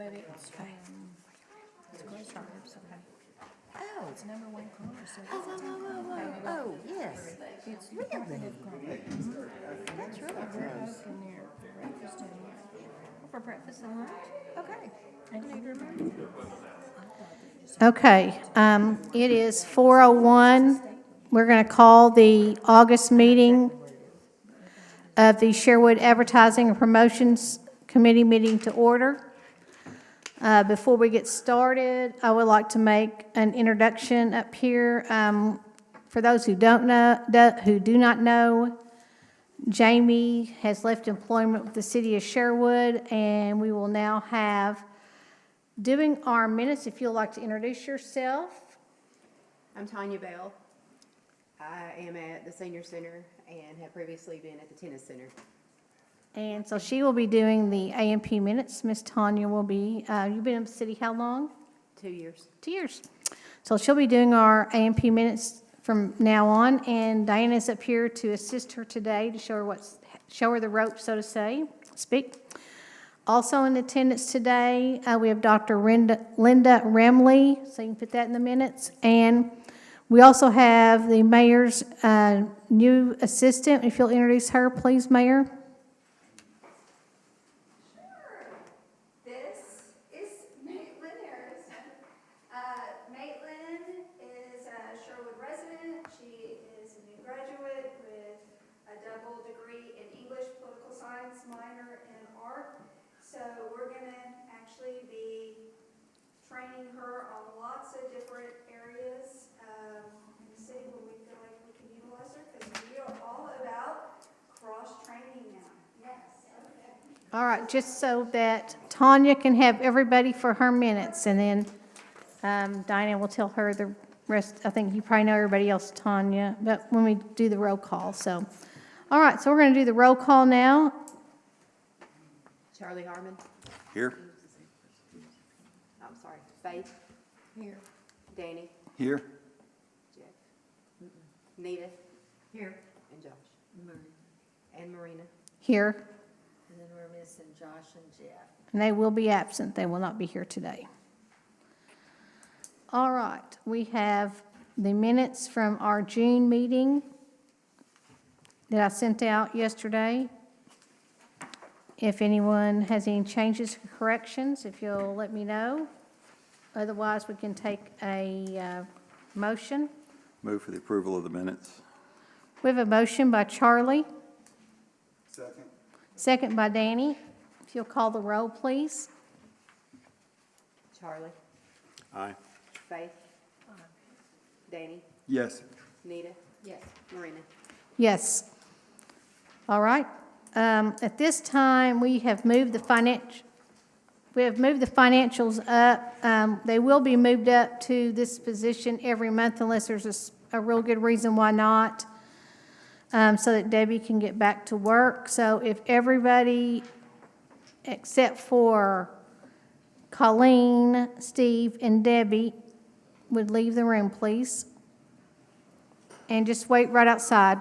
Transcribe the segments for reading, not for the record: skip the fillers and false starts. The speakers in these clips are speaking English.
but it's, it's grocery groups, okay. Oh, it's number one car, so Oh, yes. it's Really? Department of Commerce. That's really We're close. open there for breakfast and lunch. For breakfast and lunch? Okay. I need to remember that. Okay, it is 4:01. We're going to call the August meeting of the Sherwood Advertising and Promotions Committee meeting to order. Before we get started, I would like to make an introduction up here. For those who don't know, who do not know, Jamie has left employment with the city of Sherwood, and we will now have, doing our minutes, if you'd like to introduce yourself. I'm Tanya Bell. I am at the Senior Center and have previously been at the Tennis Center. And so she will be doing the AMP minutes. Miss Tanya will be, you've been in the city how long? 2 years. 2 years. So she'll be doing our AMP minutes from now on, and Diana's up here to assist her today to show her the ropes, so to speak. Also in attendance today, we have Dr. Linda Remley, so you can put that in the minutes. And we also have the mayor's new assistant. If you'll introduce her, please, Mayor. This is Maitland Harris. Maitland is a Sherwood resident. She is a new graduate with a double degree in English, political science, minor in art. So we're going to actually be training her on lots of different areas in the city where we feel like we can utilize her, because we are all about cross-training now. Yes. Okay. All right, just so that Tanya can have everybody for her minutes, and then Diana will tell her the rest. I think you probably know everybody else, Tanya, but when we do the roll call, so. All right, so we're going to do the roll call now. Charlie Harmon. Here. I'm sorry. Faith. Here. Danny. Here. Jeff. Nita. Here. And Josh. And Marina. Here, And then we're missing Josh and Jeff. and they will be absent. They will not be here today. All right, we have the minutes from our June meeting that I sent out yesterday. If anyone has any changes or corrections, if you'll let me know. Otherwise, we can take a motion. Move for the approval of the minutes. We have a motion by Charlie, Second. second by Danny. If you'll call the roll, please. Charlie. Aye. Faith. Danny. Yes. Nita. Yes. Marina. Yes. All right. At this time, we have moved the financials up. They will be moved up to this position every month unless there's a real good reason why not, so that Debbie can get back to work. So if everybody except for Colleen, Steve, and Debbie would leave the room, please. And just wait right outside.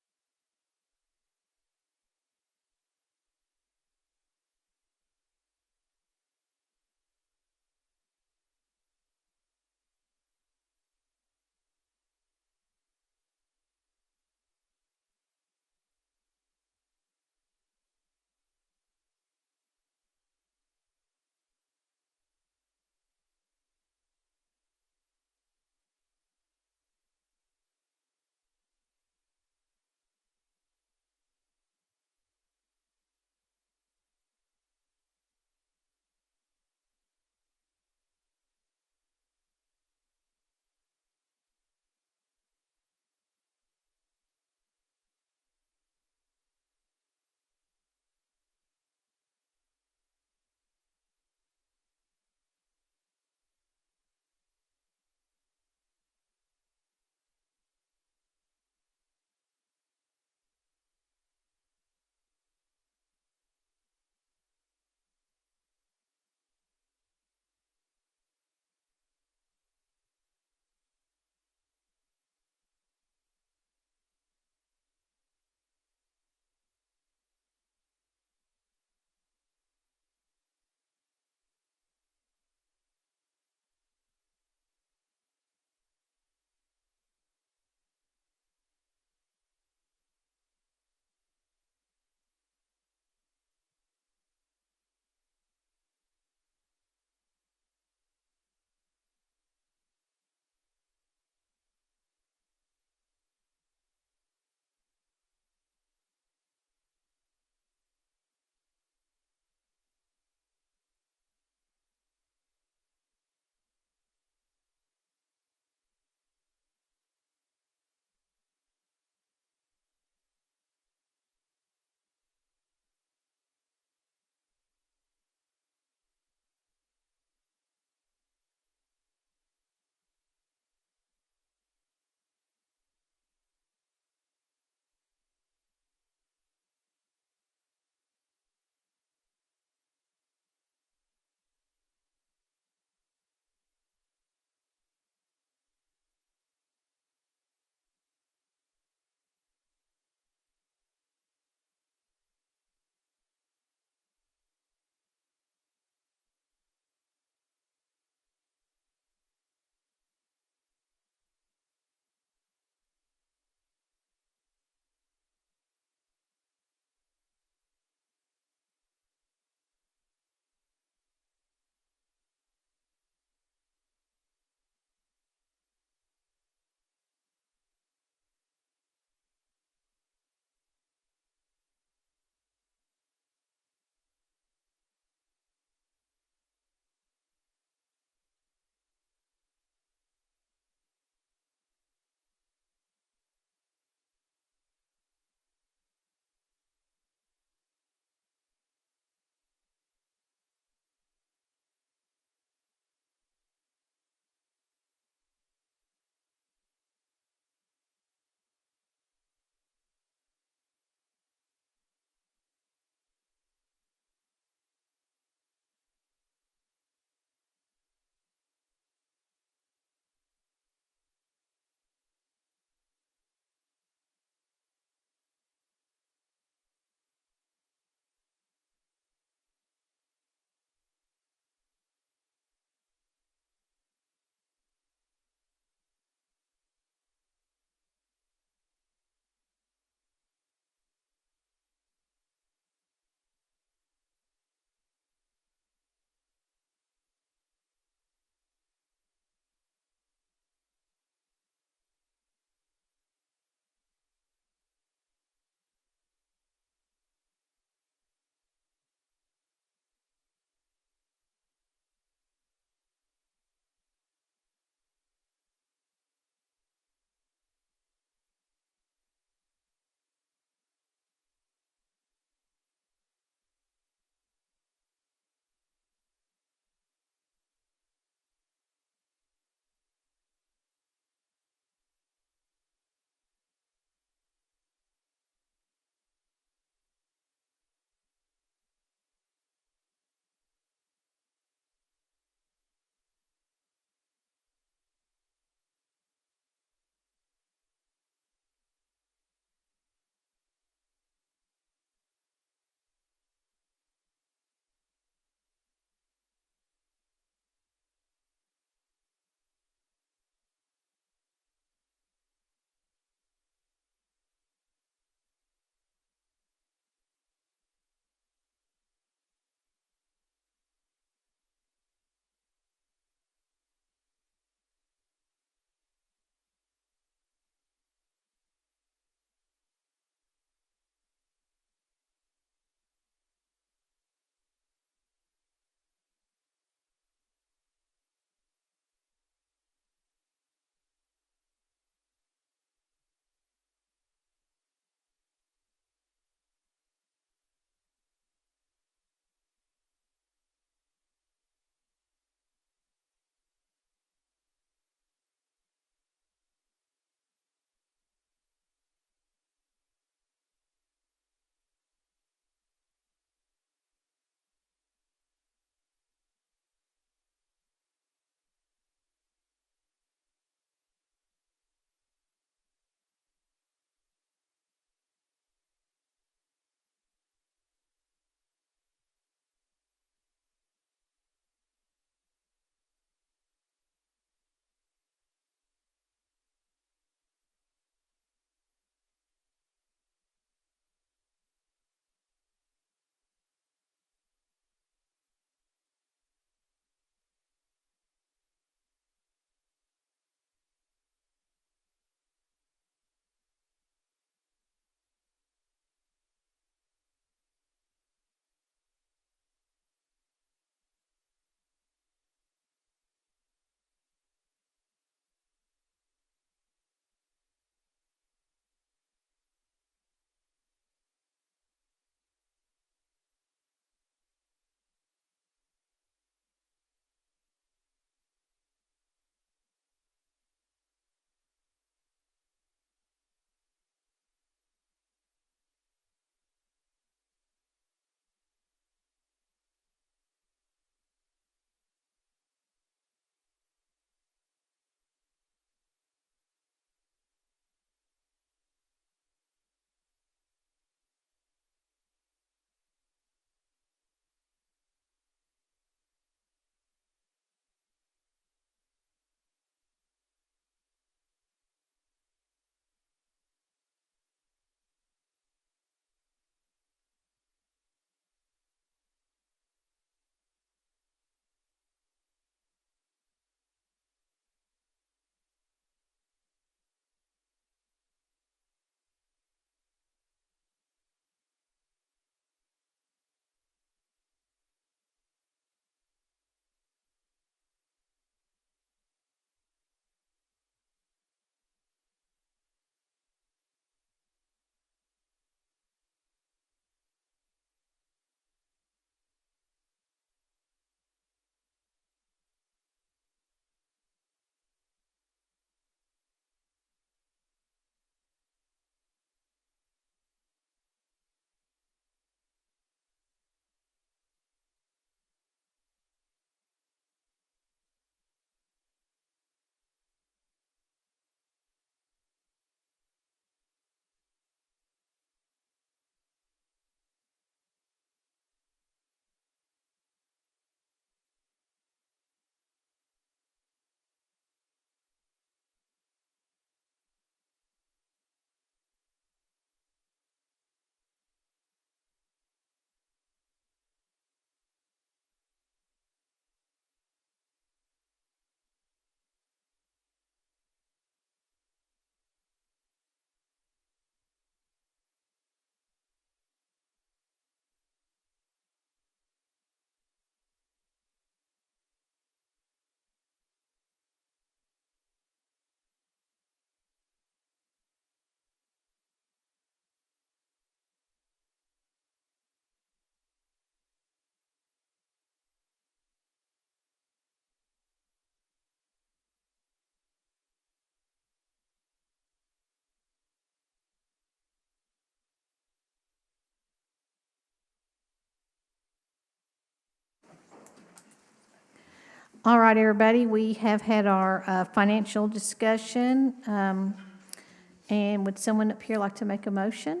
All right, everybody, we have had our financial discussion. And would someone up here like to make a motion?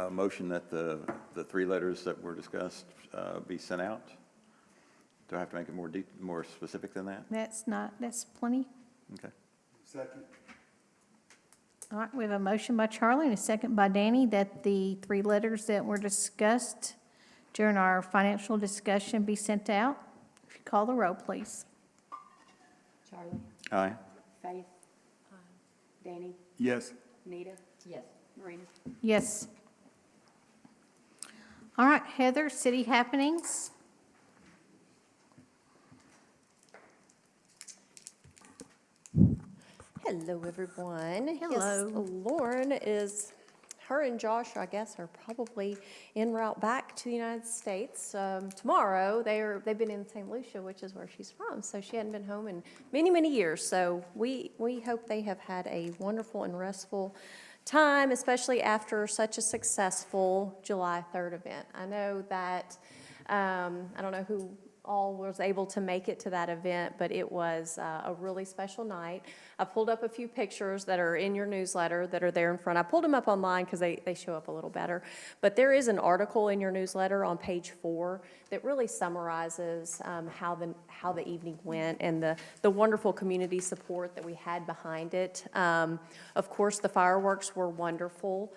Motion that the three letters that were discussed be sent out. Do I have to make it more specific than that? That's plenty. Okay. Second. All right, we have a motion by Charlie and a second by Danny that the three letters that were discussed during our financial discussion be sent out. If you call the roll, please. Charlie? Aye. Faith? Danny? Yes. Nita? Yes. Marina? Yes. All right, Heather, city happenings. Hello, everyone. Hello. Yes, Lauren her and Josh, I guess, are probably en route back to the United States. Tomorrow, they've been in St. Lucia, which is where she's from, so she hadn't been home in many, many years. So we hope they have had a wonderful and restful time, especially after such a successful July 3rd event. I know that, I don't know who all was able to make it to that event, but it was a really special night. I pulled up a few pictures that are in your newsletter that are there in front. I pulled them up online because they show up a little better. But there is an article in your newsletter on page 4 that really summarizes how the evening went and the wonderful community support that we had behind it. Of course, the fireworks were wonderful.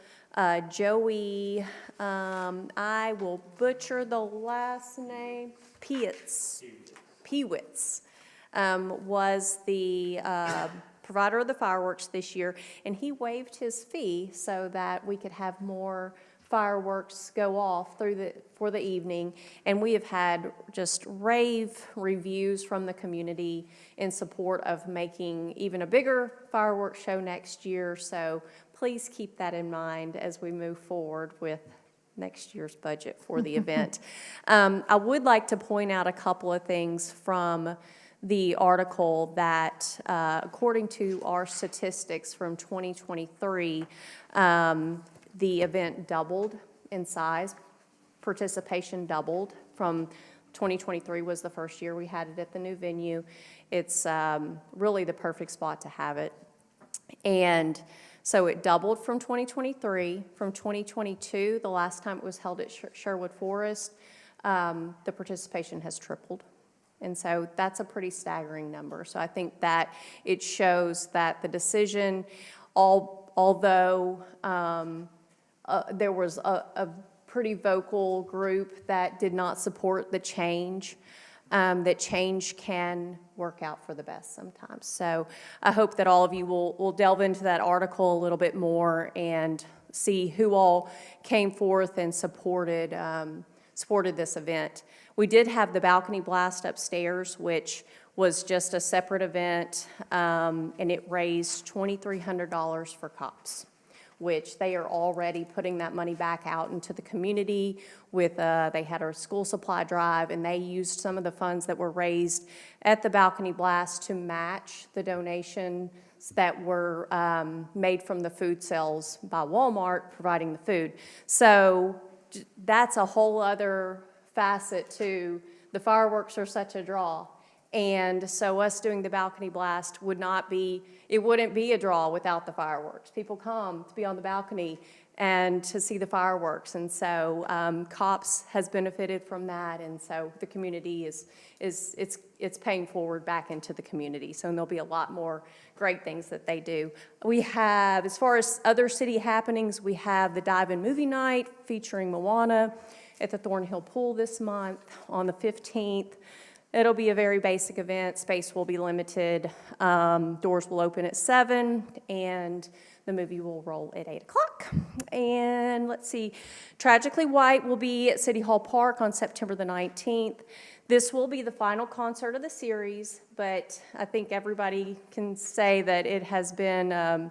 Joey, I will butcher the last name, Pewitz, was the provider of the fireworks this year, and he waived his fee so that we could have more fireworks go off for the evening. And we have had just rave reviews from the community in support of making even a bigger fireworks show next year. So please keep that in mind as we move forward with next year's budget for the event. I would like to point out a couple of things from the article that, according to our statistics from 2023, the event doubled in size. Participation doubled from 2023 was the first year we had it at the new venue. It's really the perfect spot to have it. And so it doubled from 2023. From 2022, the last time it was held at Sherwood Forest, the participation has tripled. And so that's a pretty staggering number. So I think that it shows that the decision, although there was a pretty vocal group that did not support the change, that change can work out for the best sometimes. So I hope that all of you will delve into that article a little bit more and see who all came forth and supported this event. We did have the balcony blast upstairs, which was just a separate event, and it raised $2,300 for cops, which they are already putting that money back out into the community with, they had a school supply drive, and they used some of the funds that were raised at the balcony blast to match the donations that were made from the food sales by Walmart providing the food. So that's a whole other facet to the fireworks are such a draw. And so us doing the balcony blast wouldn't be a draw without the fireworks. People come to be on the balcony and to see the fireworks. And so COPS has benefited from that. And so the community it's paying forward back into the community. So there'll be a lot more great things that they do. We have, as far as other city happenings, we have the Dive-In Movie Night featuring Moana at the Thornhill Pool this month on the 15th. It'll be a very basic event. Space will be limited. Doors will open at 7, and the movie will roll at 8 o'clock. And let's see, Tragically White will be at City Hall Park on September the 19th. This will be the final concert of the series, but I think everybody can say that it has been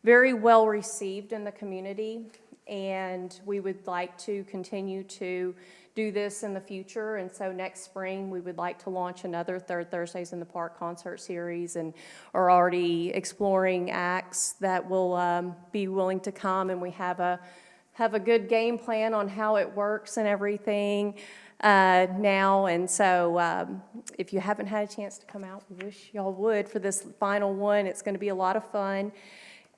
very well received in the community, and we would like to continue to do this in the future. And so next spring, we would like to launch another Third Thursdays in the Park concert series, and are already exploring acts that will be willing to come, and we have a good game plan on how it works and everything. now, and so if you haven't had a chance to come out, we wish y'all would for this final one. It's going to be a lot of fun.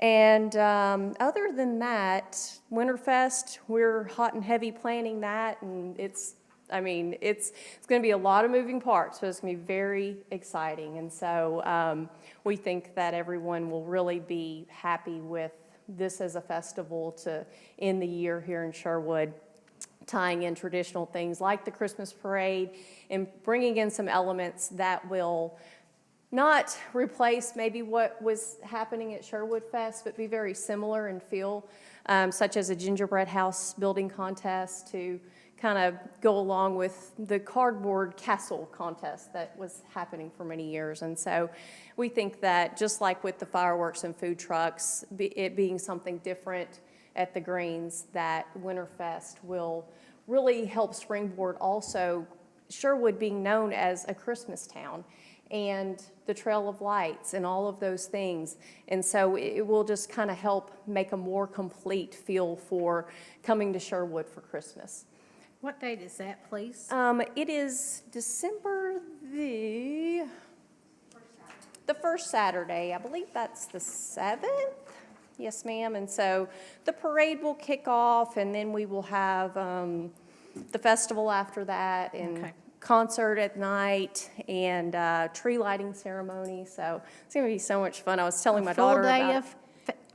And other than that, Winterfest, we're hot and heavy planning that, and it's going to be a lot of moving parts, so it's going to be very exciting. And so we think that everyone will really be happy with this as a festival to end the year here in Sherwood, tying in traditional things like the Christmas parade and bringing in some elements that will not replace maybe what was happening at Sherwood Fest, but be very similar in feel, such as a gingerbread house building contest to kind of go along with the cardboard castle contest that was happening for many years. And so we think that just like with the fireworks and food trucks, it being something different at the Greens, that Winterfest will really help springboard also Sherwood being known as a Christmas town, and the Trail of Lights and all of those things. And so it will just kind of help make a more complete feel for coming to Sherwood for Christmas. What date is that, please? It is December the first Saturday. I believe that's the 7th. Yes, ma'am. And so the parade will kick off, and then we will have the festival after that, and Okay. concert at night, and tree lighting ceremony. So it's going to be so much fun. I was telling my daughter Full day about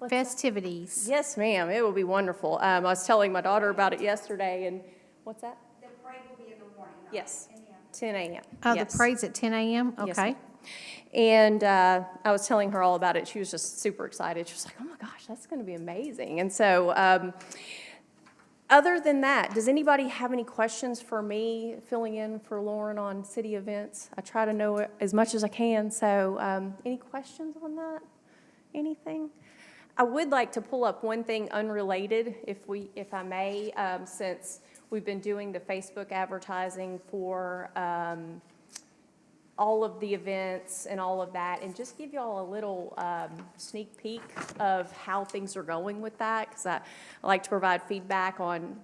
of festivities. Yes, ma'am. It will be wonderful. I was telling my daughter about it yesterday, and what's that? The parade will be in the morning, not Yes, in the afternoon. 10 a.m. Oh, Yes. the parade's at 10 a.m.? Yes, Okay. ma'am. And I was telling her all about it. She was just super excited. She was like, oh my gosh, that's going to be amazing. And so other than that, does anybody have any questions for me filling in for Lauren on city events? I try to know as much as I can. So any questions on that? Anything? I would like to pull up one thing unrelated, if I may, since we've been doing the Facebook advertising for all of the events and all of that, and just give y'all a little sneak peek of how things are going with that, because I like to provide feedback on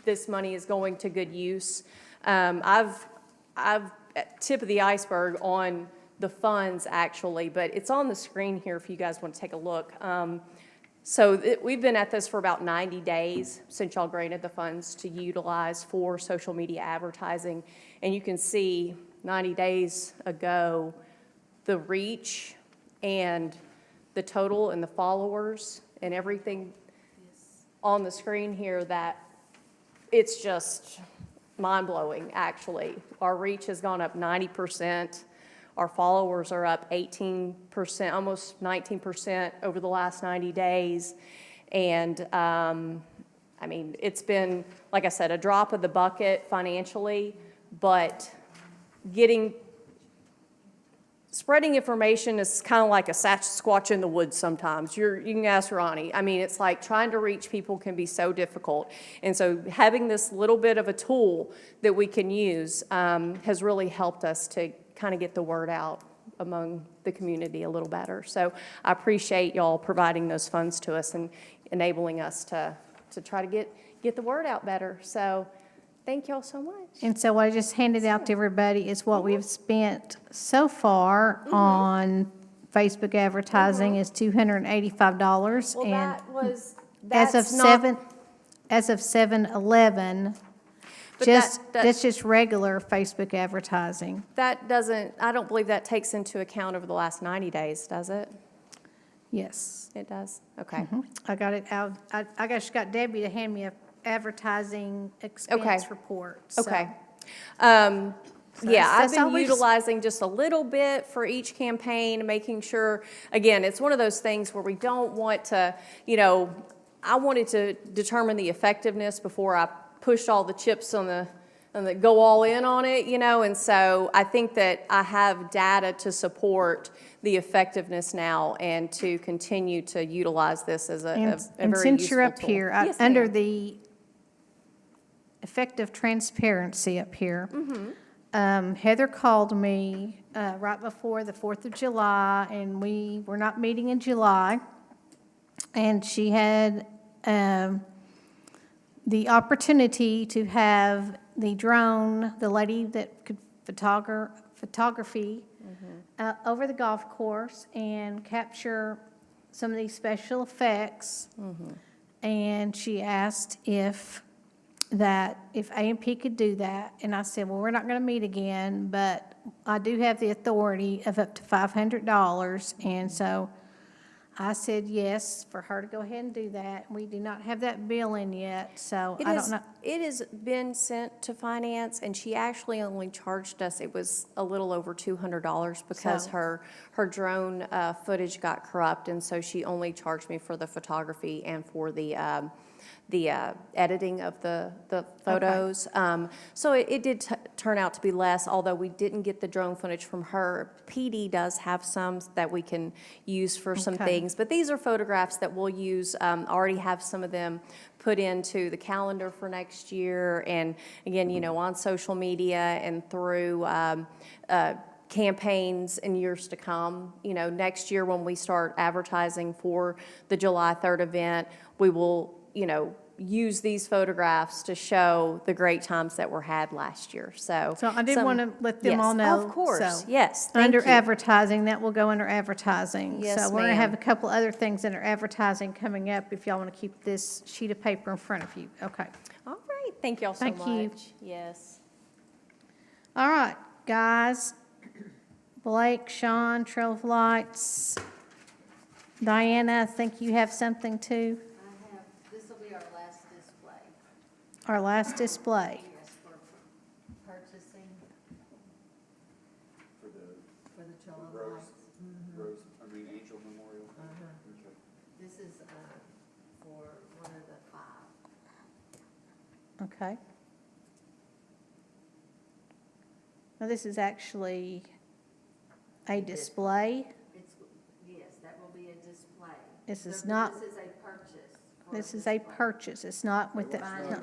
this money is going to good use. I've tip of the iceberg on the funds, actually, but it's on the screen here if you guys want to take a look. We've been at this for about 90 days since y'all granted the funds to utilize for social media advertising, and you can see 90 days ago, the reach and the total and the followers and everything on the screen here, that it's just mind-blowing, actually. Our reach has gone up 90%. Our followers are up 18%, almost 19% over the last 90 days. And, it's been, like I said, a drop of the bucket financially, but spreading information is kind of like a Sasquatch in the woods sometimes. You can ask Ronnie. It's like trying to reach people can be so difficult. And so having this little bit of a tool that we can use has really helped us to kind of get the word out among the community a little better. So I appreciate y'all providing those funds to us and enabling us to try to get the word out better. So thank y'all so much. And so what I just handed out to everybody is what we've spent so far on Facebook advertising is $285. Well, And that's as of not. 7/11, But that's just regular Facebook advertising. That doesn't, I don't believe that takes into account over the last 90 days, does it? Yes. It does? Okay. I got it out. I just got Debbie to hand me a advertising expense report. so- Okay. So Yeah, I've that's been always- utilizing just a little bit for each campaign, making sure, again, it's one of those things where we don't want to, I wanted to determine the effectiveness before I push all the chips on the go all in on it, and so I think that I have data to support the effectiveness now and to continue to utilize this as a very useful tool. And since you're up here, Yes, under ma'am. the effective transparency up here, Heather called me right before the 4th of July, and we were not meeting in July. And she had the opportunity to have the drone, the lady that could photography over the golf course and capture some of these special effects. And she asked if A&P could do that. And I said, well, we're not going to meet again, but I do have the authority of up to $500. And so I said yes for her to go ahead and do that. We do not have that bill in yet, so I don't know. It has been sent to finance, and she actually only charged us, it was a little over $200 because So- her drone footage got corrupt, and so she only charged me for the photography and for the editing of the photos. So it did turn out to be less, although we didn't get the drone footage from her. PD does have some that we can use for some Okay. things, but these are photographs that we'll use, already have some of them put into the calendar for next year, and again, on social media and through campaigns in years to come. Next year when we start advertising for the July 3rd event, we will, use these photographs to show the great times that were had last year, so. So I did want to let them all Yes, know. of course, so, yes, thank Under you. advertising, that will go under advertising. Yes, So we're going to have a ma'am. couple other things under advertising coming up if y'all want to keep this sheet of paper in front of you. Okay. All right, thank y'all so much. Thank you. Yes. All right, guys. Blake, Sean, Trail of Lights. Diana, I think you have something too. I have, this will be our last display. Our last display. Yes, for purchasing. For the Trail of Lights. Angel Memorial. This is, for one of the 5. Okay. Now, this is actually a display. Yes, that will be a display. This is So not- This is a purchase. for This is a display. purchase. It's not with the, Not no, the-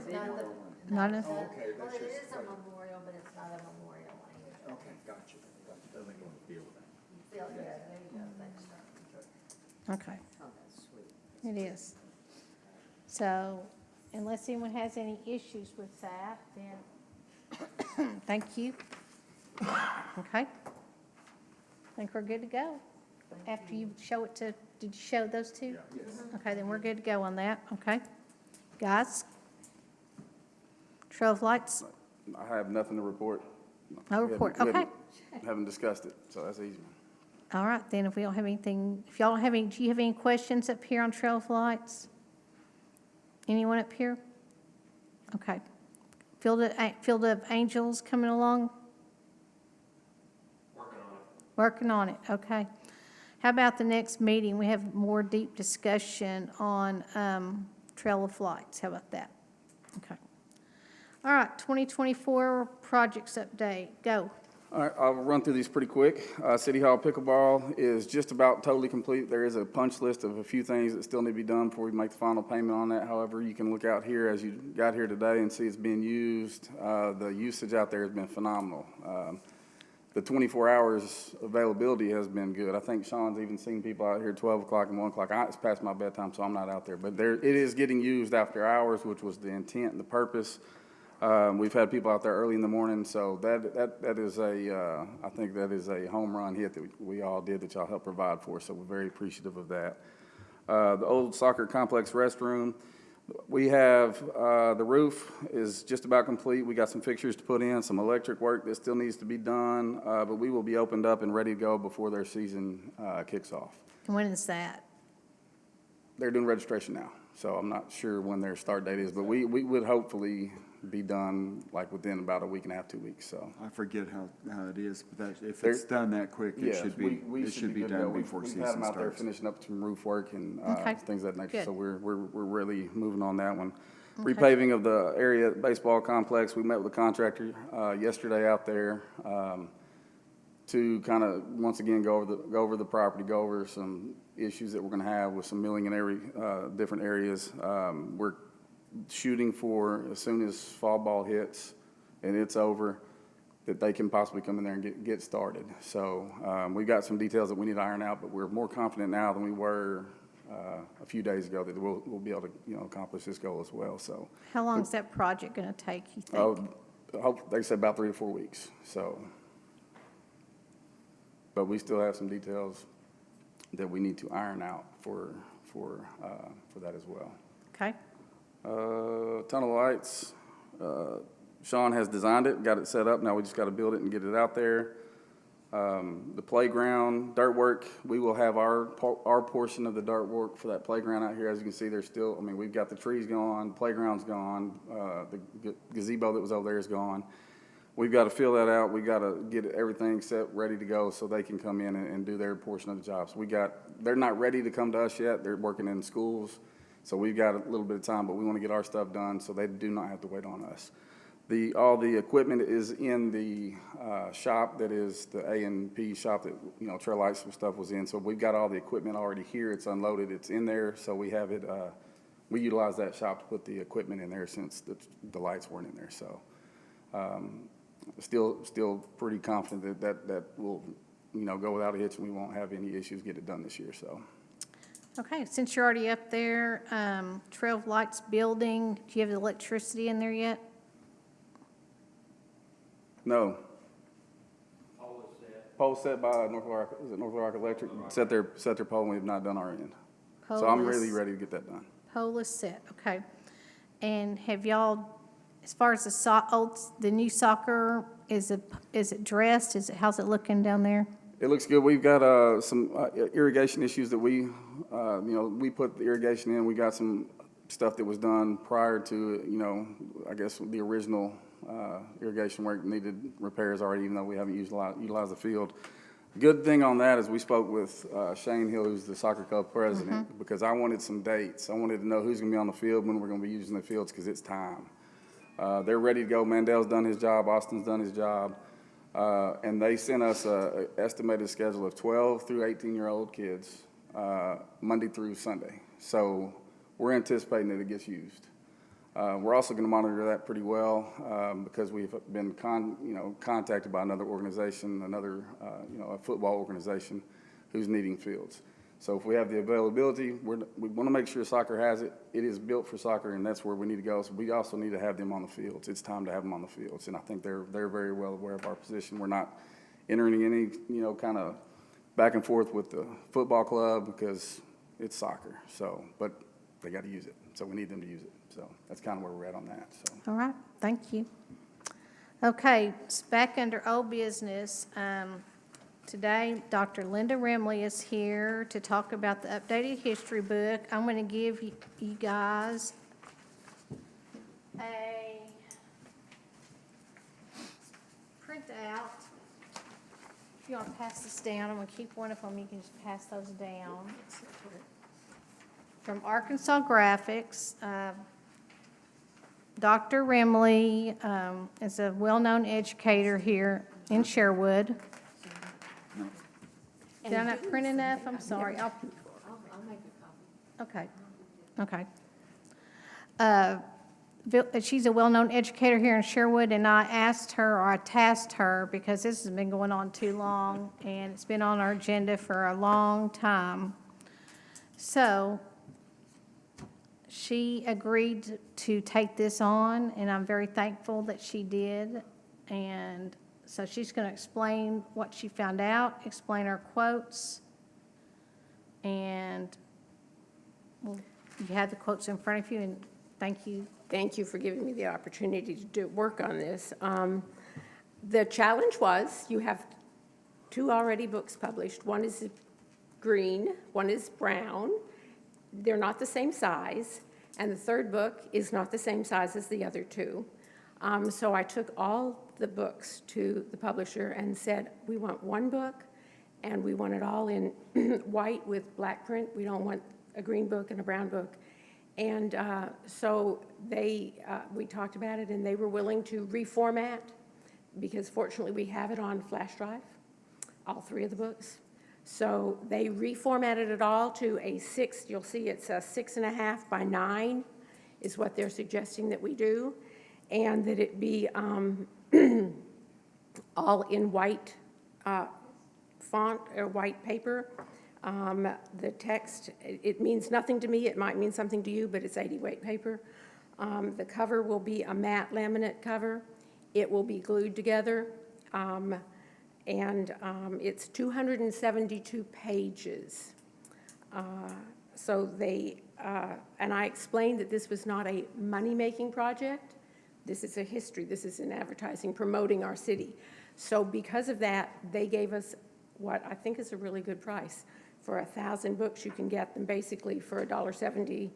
not a- Well, it is a memorial, but it's not a memorial angel. Okay, gotcha. Doesn't go with the deal with that. Yeah, there you go, thanks, Charlie. okay. Oh, that's sweet. It is. So unless anyone has any issues with that, then, thank you. Okay. I think we're good to go. After you show it to, did you show those two? Yes. Okay, then we're good to go on that, okay? Guys? Trail of Lights, I have nothing to report. no We report, haven't- we okay. Haven't discussed it, so that's easy. All right, then if we don't have anything, if y'all don't have any, do you have any questions up here on Trail of Lights? Anyone up here? Okay. Field of Angels coming along? Working on it, okay. How about the next meeting? We have more deep discussion on Trail of Lights. How about that? Okay. All right, 2024 projects update, go. All right, I'll run through these pretty quick. City Hall pickleball is just about totally complete. There is a punch list of a few things that still need to be done before we make the final payment on that. However, you can look out here as you got here today and see it's being used. The usage out there has been phenomenal. The 24 hours availability has been good. I think Sean's even seen people out here 12 o'clock and 1 o'clock. It's past my bedtime, so I'm not out there. But it is getting used after hours, which was the intent and the purpose. We've had people out there early in the morning, so that is I think that is a home run hit that we all did that y'all helped provide for us, so we're very appreciative of that. The old soccer complex restroom, we have, the roof is just about complete. We got some fixtures to put in, some electric work that still needs to be done, but we will be opened up and ready to go before their season kicks off. And when is that? They're doing registration now, so I'm not sure when their start date is, but we would hopefully be done like within about a week and a half, 2 weeks, so. I forget how it is, but if There- it's done that quick, it Yeah, should be, we it should be good to go. done We've- before We've season had them out there starts. finishing up some roof work and Okay, things of that nature, good. so we're really moving on that one. Repaving of the area baseball complex, we met with the contractor yesterday out there to kind of, once again, go over the property, go over some issues that we're going to have with some milling in every different areas. We're shooting for, as soon as fall ball hits and it's over, that they can possibly come in there and get started. So we've got some details that we need to iron out, but we're more confident now than we were a few days ago that we'll be able to, accomplish this goal as well, so. How long is that project going to take, you Oh, think? they said about 3 to 4 weeks, so. But we still have some details that we need to iron out for that as well. Okay, Tunnel lights, Sean has designed it, got it set up, now we just got to build it and get it out there. The playground, dirt work, we will have our portion of the dirt work for that playground out here. As you can see, there's still, we've got the trees gone, the playground's gone, the gazebo that was over there is gone. We've got to fill that out, we got to get everything set, ready to go so they can come in and do their portion of the job. So they're not ready to come to us yet, they're working in schools, so we've got a little bit of time, but we want to get our stuff done so they do not have to wait on us. All the equipment is in the shop that is the A&P shop that, trail lights and stuff was in. So we've got all the equipment already here. It's unloaded. It's in there. So we have it, we utilize that shop to put the equipment in there since the lights weren't in there. So still pretty confident that will, go without a hitch and we won't have any issues, get it done this year, so. okay, since you're already up there, Trail of Lights building, do you have the electricity in there yet? No. Pole set by North Little Rock, is it North Little Rock Electric? Set their pole and we have not done our end. So I'm really ready to get that done. Pole is set, okay. And have y'all, as far as the new soccer, is it dressed? How's it looking down there? It looks good. We've got some irrigation issues that we put the irrigation in. We got some stuff that was done prior to, I guess the original irrigation work needed repairs already, even though we haven't utilized the field. Good thing on that is we spoke with Shane Hill, who's the soccer club president, because I wanted some dates. I wanted to know who's going to be on the field, when we're going to be using the fields, because it's time. They're ready to go. Mandel's done his job. Austin's done his job. And they sent us an estimated schedule of 12 through 18-year-old kids, Monday through Sunday. So we're anticipating that it gets used. We're also going to monitor that pretty well because we've been contacted by another organization, a football organization who's needing fields. So if we have the availability, we want to make sure soccer has it. It is built for soccer, and that's where we need to go. So we also need to have them on the fields. It's time to have them on the fields, and I think they're very well aware of our position. We're not entering any kind of back and forth with the football club because it's soccer. So, but they got to use it, so we need them to use it. So that's kind of where we're at on that. So. All right, thank you. Okay, it's back under old business. Today, Dr. Linda Remley is here to talk about the updated history book. I'm going to give you guys a printout. If you want to pass this down, I'm going to keep one of them. You can just pass those down. From Arkansas Graphics. Dr. Remley is a well-known educator here in Sherwood. Did I not print enough? I'm sorry. I'll make a copy. Okay. She's a well-known educator here in Sherwood, and I tasked her, because this has been going on too long, and it's been on our agenda for a long time. So she agreed to take this on, and I'm very thankful that she did. And so she's going to explain what she found out, explain our quotes, and you have the quotes in front of you, and thank you. Thank you for giving me the opportunity to work on this. The challenge was, you have 2 already books published. One is green, one is brown. They're not the same size, and the 3rd book is not the same size as the other 2. So I took all the books to the publisher and said, we want 1 book, and we want it all in white with black print. We don't want a green book and a brown book. And so we talked about it, and they were willing to reformat, because fortunately we have it on flash drive, all 3 of the books. So they reformatted it all to a 6, you'll see it's a 6.5 by 9 is what they're suggesting that we do, and that it be all in white font or white paper. The text, it means nothing to me, it might mean something to you, but it's 80 weight paper. The cover will be a matte laminate cover. It will be glued together, and it's 272 pages. So they, and I explained that this was not a money-making project. This is a history, this is an advertising promoting our city. So because of that, they gave us what I think is a really good price. For 1,000 books, you can get them basically for $1.78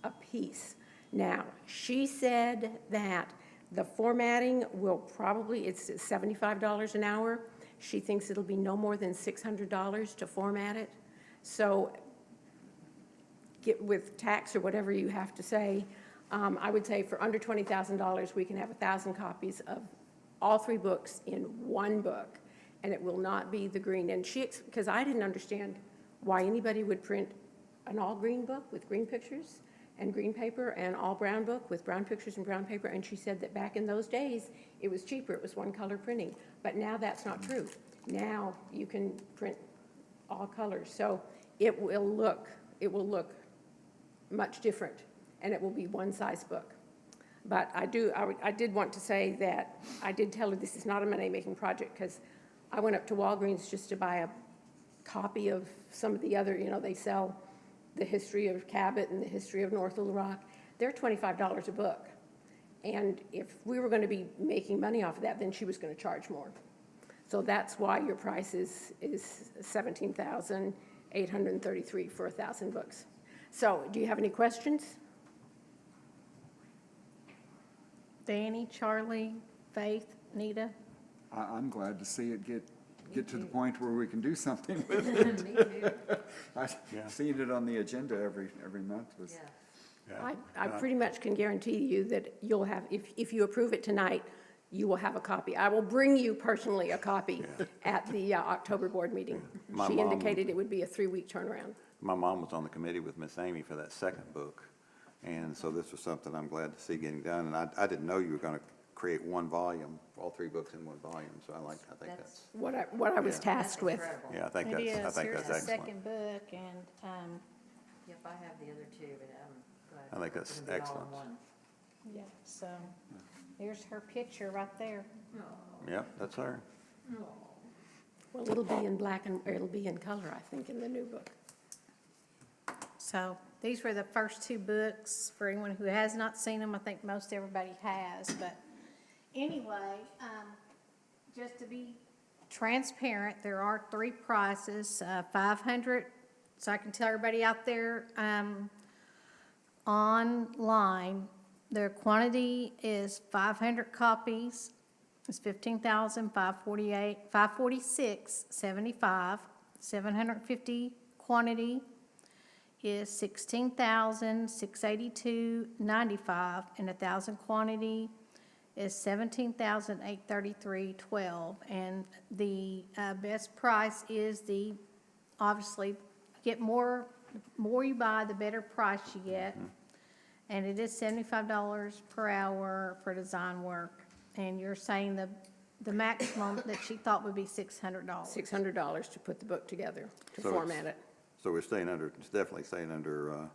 a piece. Now, she said that the formatting will probably, it's $75 an hour. She thinks it'll be no more than $600 to format it. So get with tax or whatever you have to say, I would say for under $20,000, we can have 1,000 copies of all 3 books in one book, and it will not be the green. And because I didn't understand why anybody would print an all-green book with green pictures and green paper, and all-brown book with brown pictures and brown paper, and she said that back in those days, it was cheaper, it was one-color printing. But now that's not true. Now you can print all colors, so it will look much different, and it will be one-size book. But I did want to say that I did tell her this is not a money-making project, because I went up to Walgreens just to buy a copy of some of the other, they sell the history of Cabot and the history of North Little Rock. They're $25 a book. And if we were going to be making money off of that, then she was going to charge more. So that's why your price is $17,833 for 1,000 books. So do you have any questions? Danny, Charlie, Faith, Nita? I'm glad to see it get to the point where we can do something with it. Me too. I've seen it on the agenda every month. I pretty much can guarantee you that you'll have, if you approve it tonight, you will have a copy. I will bring you personally a copy at the October board meeting. My She mom- indicated it would be a 3-week turnaround. My mom was on the committee with Miss Amy for that second book, and so this was something I'm glad to see getting done. And I didn't know you were going to create one volume, all 3 books in one volume, so I think that's, What I was Yeah. tasked with. Incredible. yeah, I think It that's, is. I think Here's that's the excellent. second book, and, Yep, I have the other 2, but I'm glad. I think that's it's gonna be all in excellent. one. yeah, so, here's her picture right there. Yeah, that's her. Well, it'll be in black and, or it'll be in color, I think, in the new book. So these were the first 2 books. For anyone who has not seen them, I think most everybody has. But anyway, just to be transparent, there are 3 prices, 500. So I can tell everybody out there online, their quantity is 500 copies. It's $15,546.75. 750 quantity is $16,682.95, and 1,000 quantity is $17,833.12. And the best price is obviously, get more you buy, the better price you get. And it is $75 per hour for design work. And you're saying the maximum that she thought would be $600. $600 to put the book together, to So it's- format it. So we're it's definitely staying under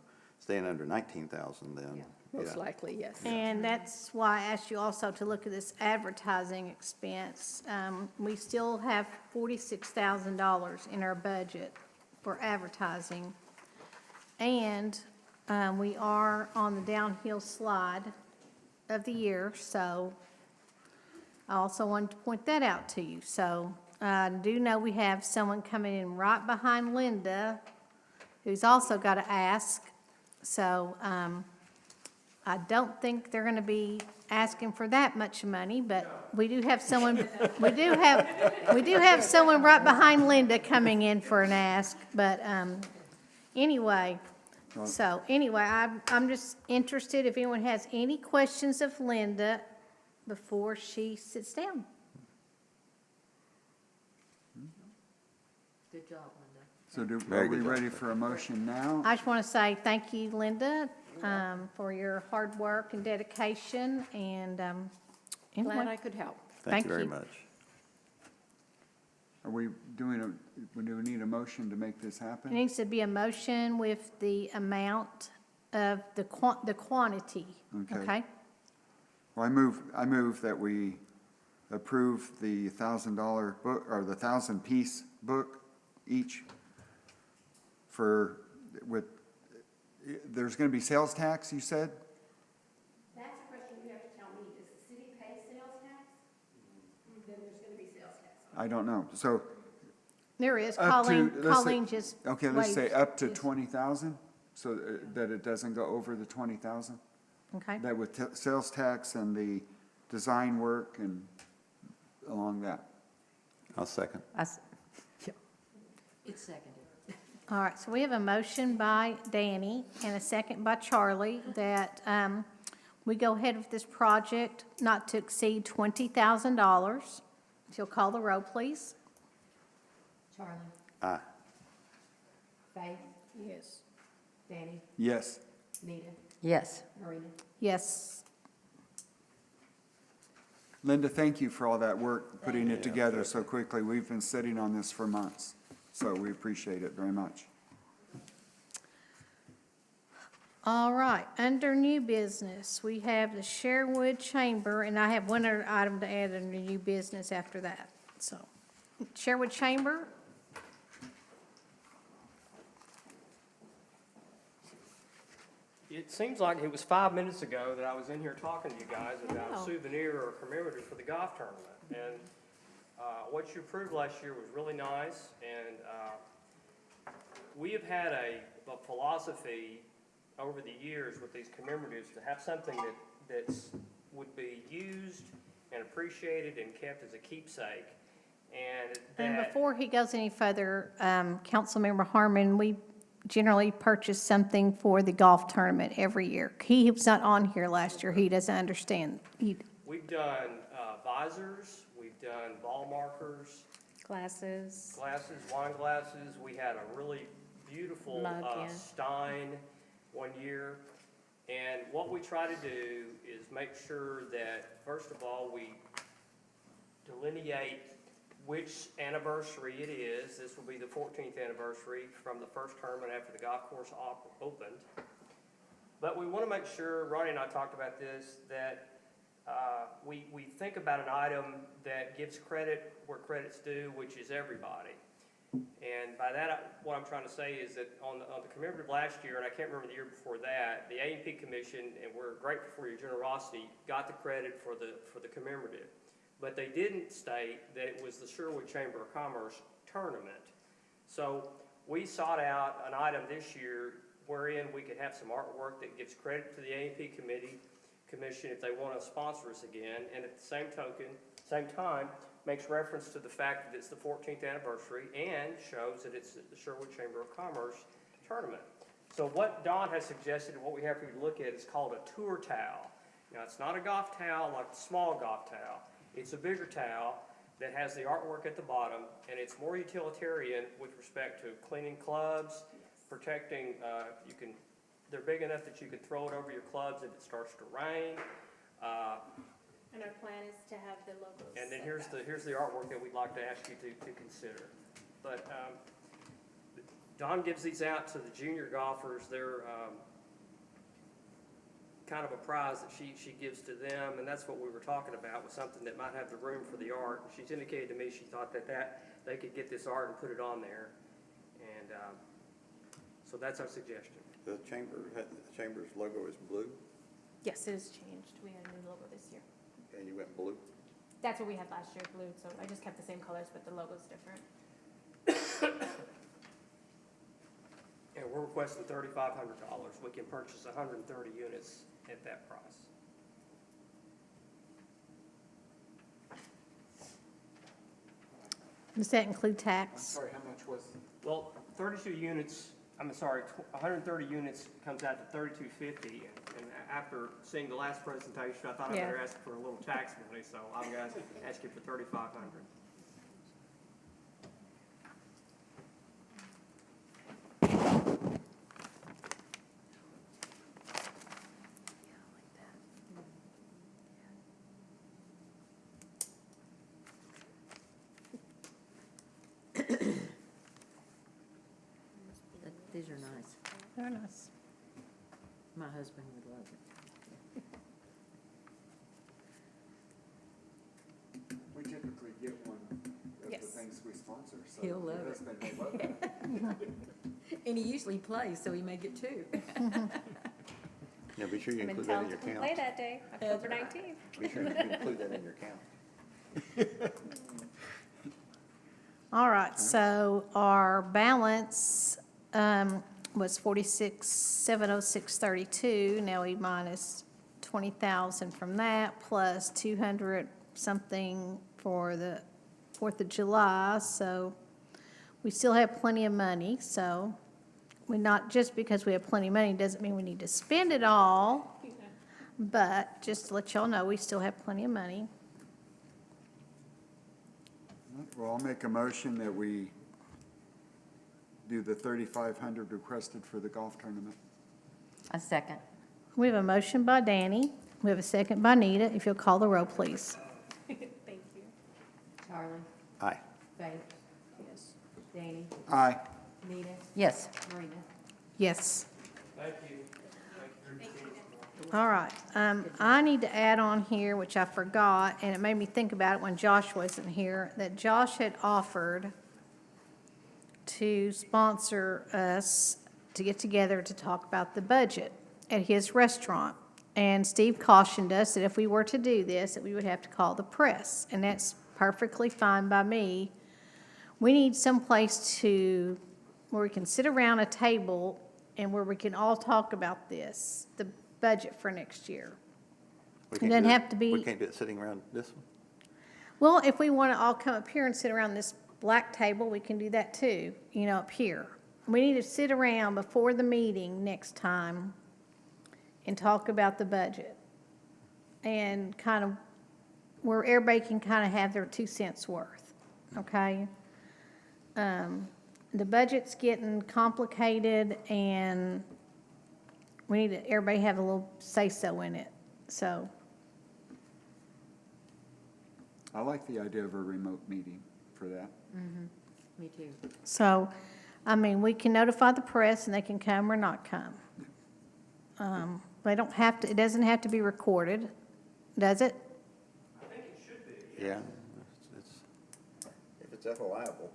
19,000 then. Most Yeah. likely, yes. And that's why I asked you also to look at this advertising expense. We still have $46,000 in our budget for advertising. And we are on the downhill slide of the year, so I also wanted to point that out to you. So I do know we have someone coming in right behind Linda who's also got to ask. So I don't think they're going to be asking for that much money, but we do have someone, we do have someone right behind Linda coming in for an ask. But anyway, I'm just interested if anyone has any questions of Linda before she sits down. Good job, Linda. So Very are we good job. ready for a motion now? I just want to say thank you, Linda, for your hard work and dedication, and Glad I anyway, could help. Thank you Thank very you. much. Are we doing do we need a motion to make this It happen? needs to be a motion with the amount of the quantity, Okay. okay? Well, I move that we approve the $1,000 book, or the 1,000-piece book each there's gonna be sales tax, you said? That's a question you have to tell me. Does the city pay sales tax? Then there's going to be sales tax on I don't know. So There is, up to, let's say- Colleen just okay, let's say waived up to his. 20,000, so that it doesn't go over the 20,000? Okay, That with sales tax and the design work and along that. I'll second. It's seconded. all right, so we have a motion by Danny and a second by Charlie that we go ahead with this project not to exceed $20,000. If you'll call the roll, please. Charlie, Aye. Faith, Yes. Danny, Yes. Nita, Yes. Marina. Yes. Linda, thank you for all that work, putting it together so quickly. We've been sitting on this for months, so we appreciate it very much. All right, under new business, we have the Sherwood Chamber, and I have one other item to add under new business after that. So, Sherwood Chamber, It seems like it was 5 minutes ago that I was in here talking to you guys about a Wow. souvenir or commemorative for the golf tournament. And what you approved last year was really nice, and we have had a philosophy over the years with these commemoratives to have something that would be used and appreciated and kept as a keepsake. And and that, before he goes any further, Councilmember Harmon, we generally purchase something for the golf tournament every year. He was not on here last year, he doesn't understand. we've done visors, we've done ball markers, Glasses. glasses, wine glasses. We had a really beautiful Mug, yeah. stein one year. And what we try to do is make sure that, first of all, we delineate which anniversary it is. This will be the 14th anniversary from the first tournament after the golf course opened. But we want to make sure, Ronnie and I talked about this, that we think about an item that gives credit where credit's due, which is everybody. And by that, what I'm trying to say is that on the commemorative last year, and I can't remember the year before that, the A&P Commission, and we're grateful for your generosity, got the credit for the commemorative. But they didn't state that it was the Sherwood Chamber of Commerce tournament. So we sought out an item this year wherein we could have some artwork that gives credit to the A&P Commission if they want to sponsor us again, and at the same time, makes reference to the fact that it's the 14th anniversary and shows that it's the Sherwood Chamber of Commerce tournament. So what Don has suggested and what we have for you to look at is called a tour towel. Now, it's not a golf towel like the small golf towel. It's a bigger towel that has the artwork at the bottom, and it's more utilitarian with respect to cleaning clubs, protecting, they're big enough that you can throw it over your clubs if it starts to rain. And our plan is to have the logos. And then here's the artwork that we'd like to ask you to consider. But Dawn gives these out to the junior golfers. They're kind of a prize that she gives to them, and that's what we were talking about, was something that might have the room for the art. She's indicated to me she thought that they could get this art and put it on there. And so that's our suggestion. The chamber's logo is blue, Yes, it has changed. We had a new logo this year. and you went blue? That's what we had last year, blue, so I just kept the same colors, but the logo's different. And we're requesting $3,500. We can purchase 130 units at that price. Does that include I'm tax? sorry, how much was? Well, 130 units comes out to $3,250, and after seeing the last presentation, I thought I'd better ask for a little tax money, so I'm going to ask you for $3,500. These are nice. Very nice. My husband would love it. We typically get one of the Yes. things we sponsor, so. He'll love your it. husband may love that. And he usually plays, so he may get two. Yeah, be sure you I'm in include that town in your to play count. that day, October 19th. Be sure you include that in your count. All right, so our balance was 46,706.32. Now we minus 20,000 from that, plus 200 something for the 4th of July. So we still have plenty of money, so we not, just because we have plenty of money doesn't mean we need to spend it all. But just to let y'all know, we still have plenty of money. Well, I'll make a motion that we do the 3,500 requested for the golf tournament. A second. We have a motion by Danny. We have a second by Nita. If you'll call the roll, please. Thank you. Charlie, Aye. Faith. Yes. Danny, Aye. Nita, Yes. Marina. Yes. Thank you. All right. I need to add on here, which I forgot, and it made me think about it when Josh wasn't here, that Josh had offered to sponsor us to get together to talk about the budget at his restaurant. And Steve cautioned us that if we were to do this, that we would have to call the press, and that's perfectly fine by me. We need someplace where we can sit around a table and where we can all talk about this, the budget for next year. We It can't doesn't do have to be- We can't do it sitting around this one? Well, if we want to all come up here and sit around this black table, we can do that too, up here. We need to sit around before the meeting next time and talk about the budget. And kind of, where everybody can kind of have their 2 cents worth, okay? The budget's getting complicated, and we need to, everybody have a little say-so in it, so. I like the idea of a remote meeting for that. Me too. So, we can notify the press and they can come or not come. They don't have to, it doesn't have to be recorded, does it? I think it should be. Yeah. If it's FOIable.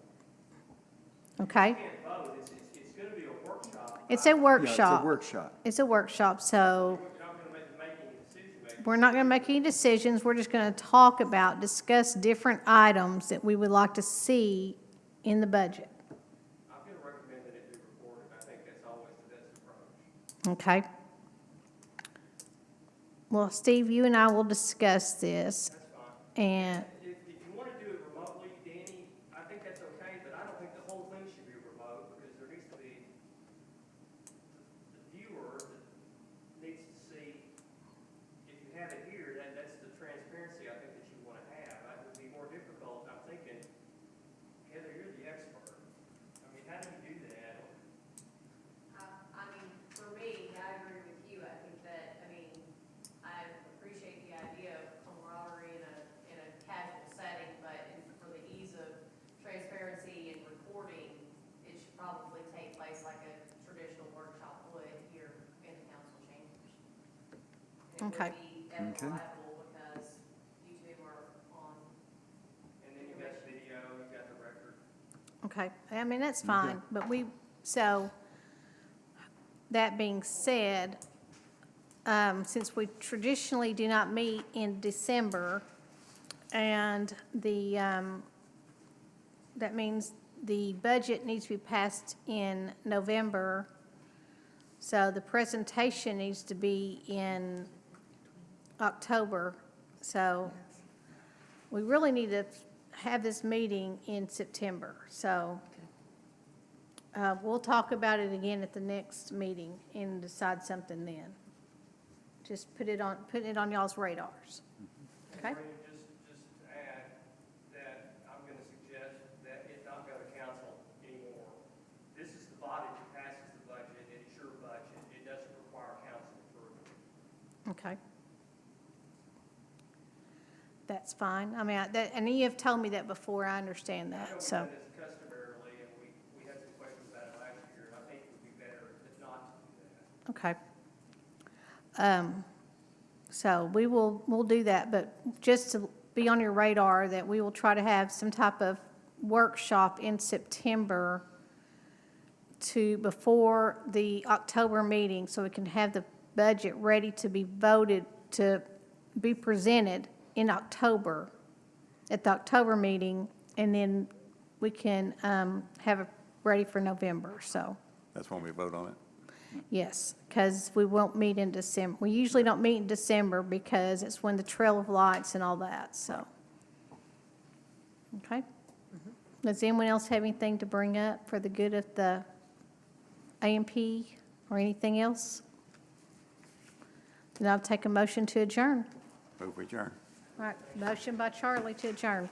Okay, Can't vote, it's gonna be a workshop. it's a Yeah, it's a workshop. workshop. It's a workshop, so We're not gonna make any decision making. we're not gonna make any decisions, we're just gonna discuss different items that we would like to see in the budget, I'm gonna recommend that it be recorded, I think that's always the best approach. okay? Well, Steve, you and I will discuss this, That's fine. and, If you wanna do it remotely, Danny, I think that's okay, but I don't think the whole thing should be remote, because there needs to be, the viewer that needs to see, if you have it here, that's the transparency I think that you wanna have. It would be more difficult, I'm thinking, Heather, you're the expert. I mean, how do you do that? For me, I agree with you. I think that, I appreciate the idea of camaraderie in a casual setting, but for the ease of transparency and recording, it should probably take place like a traditional workshop would here in the council chambers. And Okay. it would be edible because you two are on. And then you got the video, you got the record. okay, that's fine, but that being said, since we traditionally do not meet in December, and that means the budget needs to be passed in November, so the presentation needs to be in October, so we really need to have this meeting in September, so we'll talk about it again at the next meeting and decide something then. Just put it on y'all's radars, okay? Maureen, just to add that I'm gonna suggest that it not go to council anymore. This is the body that passes the budget, it's your budget, it doesn't require council approval. Okay. That's fine. And you have told me that before, I understand I know that, we've so, done this customarily, and we had some questions about it last year, and I think it would be So we'll do that, but just to be on your radar that we will try to have some type of workshop in September before the October meeting, so we can have the budget ready to be voted, to be presented in October, at the October meeting, and then we can have it ready for November, so. That's when we vote on it. Yes, because we won't meet in December. We usually don't meet in December because it's when the Trail of Lights and all that, so. Okay? Does anyone else have anything to bring up for the good of the AMP or anything else? Then I'll take a motion to adjourn. Move adjourn. All right, motion by Charlie to adjourn.